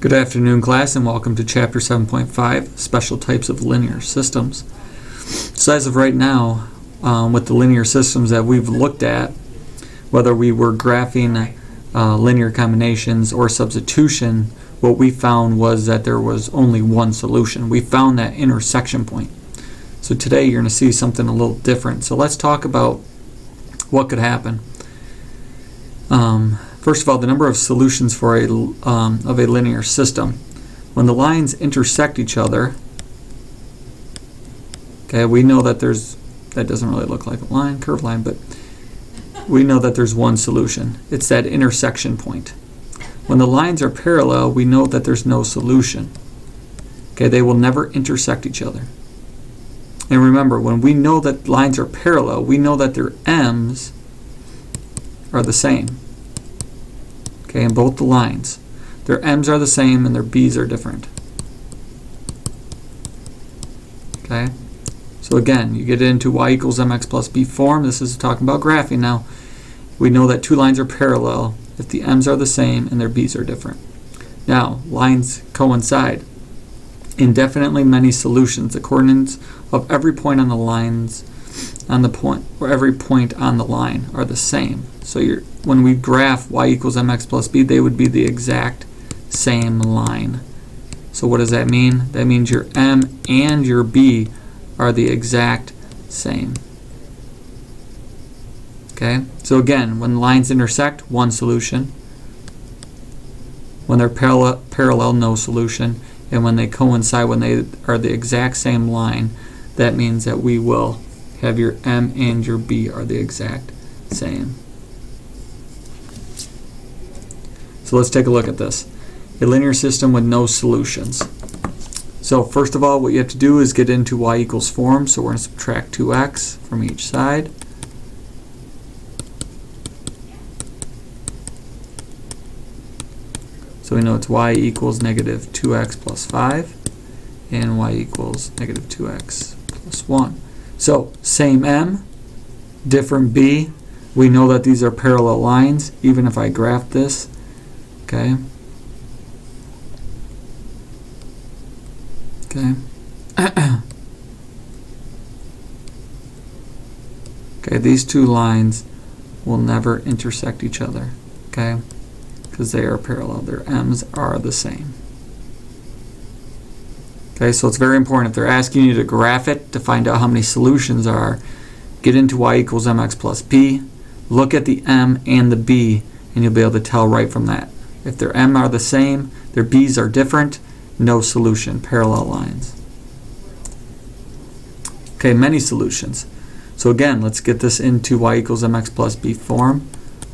Good afternoon, class, and welcome to Chapter 7.5, Special Types of Linear Systems. So as of right now, with the linear systems that we've looked at, whether we were graphing linear combinations or substitution, what we found was that there was only one solution. We found that intersection point. So today you're going to see something a little different. So let's talk about what could happen. First of all, the number of solutions for of a linear system. When the lines intersect each other, okay, we know that that doesn't really look like a line, curved line, but we know that there's one solution. It's that intersection point. When the lines are parallel, we know that there's no solution. Okay, they will never intersect each other. And remember, when we know that lines are parallel, we know that their m's are the same. Okay, in both the lines. Their m's are the same and their b's are different. Okay, so again, you get into y equals mx plus b form. This is talking about graphing now. We know that two lines are parallel if the m's are the same and their b's are different. Now, lines coincide. Indefinitely many solutions. The coordinates of every point on the lines every point on the line are the same. So when we graph y equals mx plus b, they would be the exact same line. So what does that mean? That means your m and your b are the exact same. Okay? So again, when lines intersect, one solution. When they're parallel, no solution. And when they coincide, when they are the exact same line, that means that we will have your m and your b are the exact same. So let's take a look at this. A linear system with no solutions. So first of all, what you have to do is get into y equals form. So we're going to subtract 2x from each side. So we know it's y equals negative 2x plus 5 and y equals negative 2x plus 1. So same m, different b. We know that these are parallel lines, even if I graph this. Okay. Okay. Okay, these two lines will never intersect each other. Okay, because they are parallel. Their m's are the same. Okay, so it's very important. If they're asking you to graph it to find out how many solutions are, get into y equals mx plus b, look at the m and the b, and you'll be able to tell right from that. If their m are the same, their b's are different, no solution, parallel lines. Okay, many solutions. So again, let's get this into y equals mx plus b form.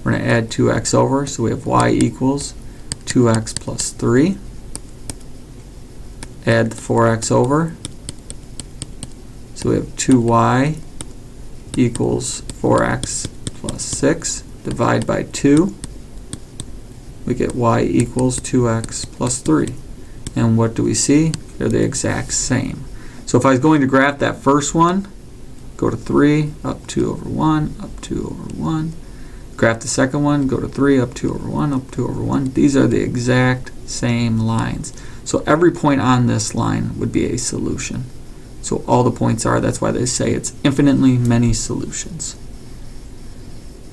We're going to add 2x over, so we have y equals 2x plus 3. Add 4x over, so we have 2y equals 4x plus 6. Divide by 2. We get y equals 2x plus 3. And what do we see? They're the exact same. So if I was going to graph that first one, go to 3, up 2 over 1, up 2 over 1. Graph the second one, go to 3, up 2 over 1, up 2 over 1. These are the exact same lines. So every point on this line would be a solution. So all the points are, that's why they say it's infinitely many solutions.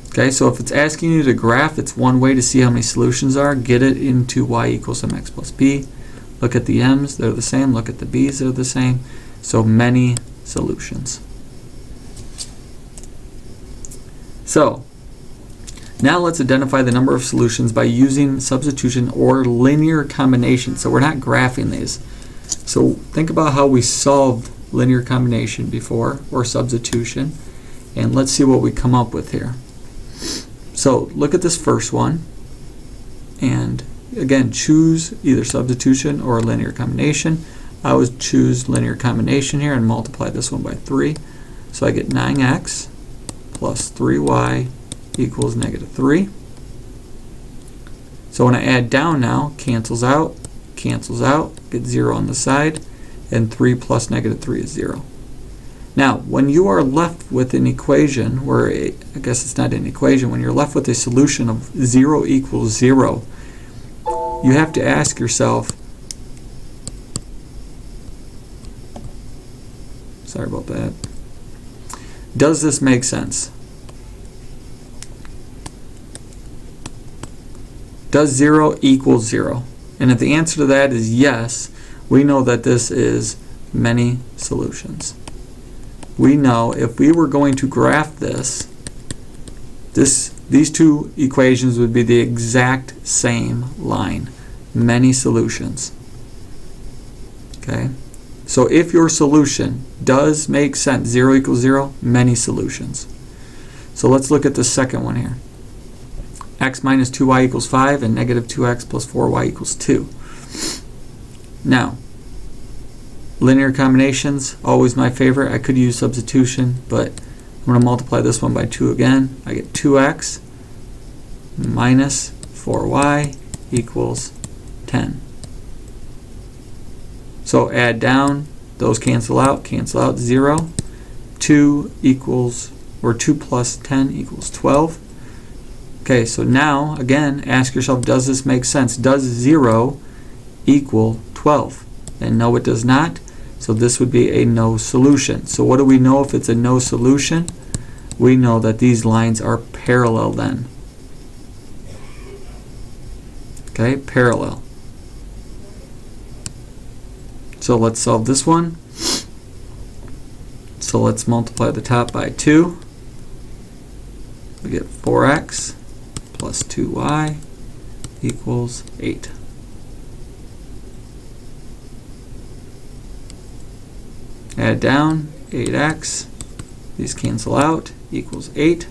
Okay, so if it's asking you to graph, it's one way to see how many solutions are. Get it into y equals mx plus b. Look at the m's, they're the same. Look at the b's, they're the same. So many solutions. So now let's identify the number of solutions by using substitution or linear combination. So we're not graphing these. So think about how we solved linear combination before, or substitution, and let's see what we come up with here. So look at this first one, and again, choose either substitution or linear combination. I would choose linear combination here and multiply this one by 3. So I get 9x plus 3y equals negative 3. So when I add down now, cancels out, get 0 on the side, and 3 plus negative 3 is 0. Now, when you are left with an equation where, I guess it's not an equation, when you're left with a solution of 0 equals 0, you have to ask yourself, sorry about that, does this make sense? Does 0 equal 0? And if the answer to that is yes, we know that this is many solutions. We know if we were going to graph this, these two equations would be the exact same line. Many solutions. Okay? So if your solution does make sense, 0 equals 0, many solutions. So let's look at the second one here. X minus 2y equals 5 and negative 2x plus 4y equals 2. Now, linear combinations, always my favorite. I could use substitution, but I'm going to multiply this one by 2 again. I get 2x minus 4y equals 10. So add down, those cancel out, 0. 2 equals, or 2 plus 10 equals 12. Okay, so now, again, ask yourself, does this make sense? Does 0 equal 12? And no, it does not. So this would be a no solution. So what do we know if it's a no solution? We know that these lines are parallel then. Okay, parallel. So let's solve this one. So let's multiply the top by 2. We get 4x plus 2y equals 8. Add down, 8x, these cancel out, equals 8.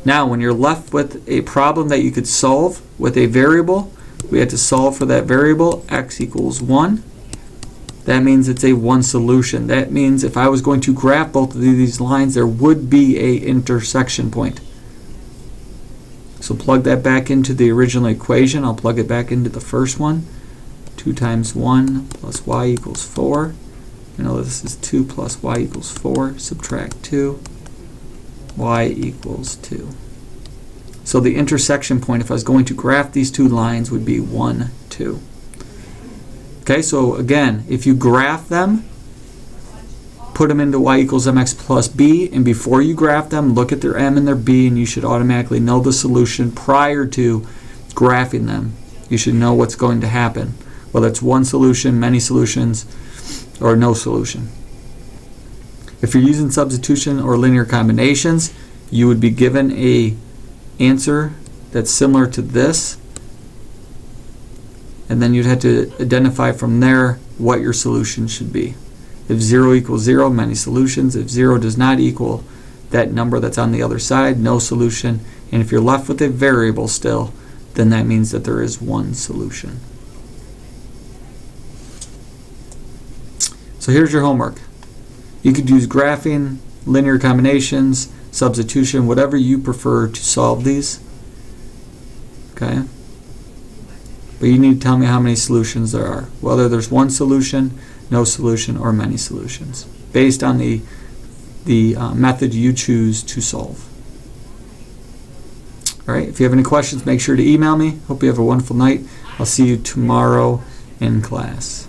Now when you're left with a problem that you could solve with a variable, we had to solve for that variable, x equals 1. That means it's a one solution. That means if I was going to graph both of these lines, there would be a intersection point. So plug that back into the original equation. I'll plug it back into the first one. 2 times 1 plus y equals 4. You know this is 2 plus y equals 4. Subtract 2. Y equals 2. So the intersection point, if I was going to graph these two lines, would be 1, 2. Okay, so again, if you graph them, put them into y equals mx plus b, and before you graph them, look at their m and their b, and you should automatically know the solution prior to graphing them. You should know what's going to happen, whether it's one solution, many solutions, or no solution. If you're using substitution or linear combinations, you would be given a answer that's similar to this, and then you'd have to identify from there what your solution should be. If 0 equals 0, many solutions. If 0 does not equal that number that's on the other side, no solution. And if you're left with a variable still, then that means that there is one solution. So here's your homework. You could use graphing, linear combinations, substitution, whatever you prefer to solve these. Okay? But you need to tell me how many solutions there are. Whether there's one solution, no solution, or many solutions, based on the method you choose to solve. All right, if you have any questions, make sure to email me. Hope you have a wonderful night. I'll see you tomorrow in class.